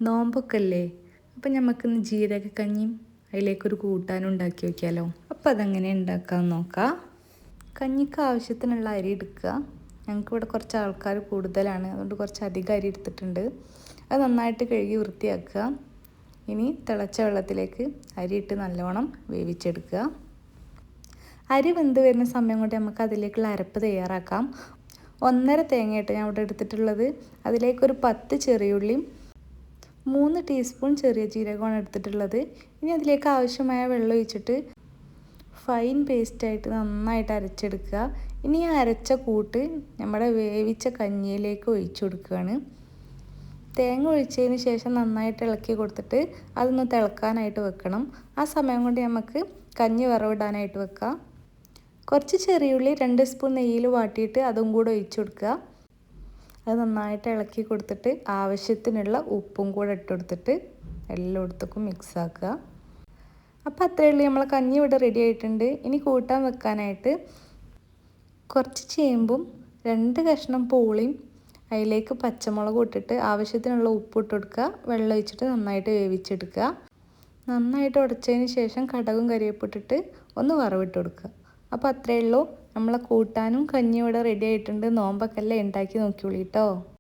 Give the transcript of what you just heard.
നോമ്പൊക്കെ അല്ലേ. അപ്പം നമുക്കിന്ന് ജീരകക്കഞ്ഞിയും അതിലേക്കൊരു കൂട്ടാനും ഉണ്ടാക്കി വയ്ക്കാമല്ലോ. അപ്പം അതെങ്ങനെ ഉണ്ടാക്കാമെന്ന് നോക്കാം. കഞ്ഞിക്ക് ആവശ്യത്തിനുള്ള അരി എടുക്കുക. ഞങ്ങൾക്കിവിടെ കുറച്ച് ആൾക്കാർ കൂടുതലാണ്, അതുകൊണ്ട് കുറച്ച് അധികം അരി എടുത്തിട്ടുണ്ട്. അത് നന്നായിട്ട് കഴുകി വൃത്തിയാക്കുക. ഇനി തിളച്ച വെള്ളത്തിലേക്ക് അരി ഇട്ട് നല്ലോണം വേവിച്ചെടുക്കുക. അരി വെന്ത് വരുന്ന സമയം കൊണ്ട് നമുക്ക് അതിലേക്കുള്ള അരപ്പ് തയ്യാറാക്കാം. 1.5 തേങ്ങയായിട്ട് ഞാൻ ഇവിടെ എടുത്തിട്ടുള്ളത്. അതിലേക്കൊരു 10 ചെറിയുള്ളിയും 3 ടീസ്പൂൺ ചെറിയ ജീരകമാണ് എടുത്തിട്ടുള്ളത്. ഇനി അതിലേക്ക് ആവശ്യമായ വെള്ളം ഒഴിച്ചിട്ട് ഫൈൻ പേസ്റ്റായിട്ട് നന്നായിട്ട് അരച്ചെടുക്കുക. ഇനി ആ അരച്ച കൂട്ട് നമ്മുടെ വേവിച്ച കഞ്ഞിയിലേക്ക് ഒഴിച്ചു കൊടുക്കുകയാണ്. തേങ്ങ ഒഴിച്ചതിന് ശേഷം നന്നായിട്ട് ഇളക്കി കൊടുത്തിട്ട് അതൊന്ന് തിളക്കാനായിട്ട് വെക്കണം. ആ സമയം കൊണ്ട് നമുക്ക് കഞ്ഞി വറവിടാനായിട്ട് വെക്കാം. കുറച്ച് ചെറിയുള്ളി 2 സ്പൂൺ നെയ്യിൽ വാട്ടിയിട്ട് അതും കൂടെ ഒഴിച്ചു കൊടുക്കുക. അത് നന്നായിട്ട് ഇളക്കി കൊടുത്തിട്ട് ആവശ്യത്തിനുള്ള ഉപ്പും കൂടെ ഇട്ട് കൊടുത്തിട്ട് എല്ലായിടത്തേക്കും മിക്സ് ആക്കുക. അപ്പോൾ അത്രയേ ഉള്ളൂ, നമ്മളെ കഞ്ഞി ഇവിടെ റെഡി ആയിട്ടുണ്ട്. ഇനി കൂട്ടാൻ വെക്കാനായിട്ട് കുറച്ച് ചേമ്പും 2 കഷ്ണം പൂളിയും അതിലേക്ക് പച്ചമുളക് ഇട്ടിട്ട് ആവശ്യത്തിനുള്ള ഉപ്പ് ഇട്ട് കൊടുക്കുക. വെള്ളം ഒഴിച്ചിട്ട് നന്നായിട്ട് വേവിച്ചെടുക്കുക. നന്നായിട്ട് ഉടച്ചതിന് ശേഷം കടുകും കരിവേപ്പും ഇട്ടിട്ട് ഒന്ന് വറവിട്ട് കൊടുക്കുക. അപ്പോൾ അത്രയേ ഉള്ളൂ, നമ്മളെ കൂട്ടാനും കഞ്ഞിയും ഇവിടെ റെഡി ആയിട്ടുണ്ട്. നോമ്പൊക്കെ അല്ലേ, ഉണ്ടാക്കി നോക്കിയോളൂ കേട്ടോ.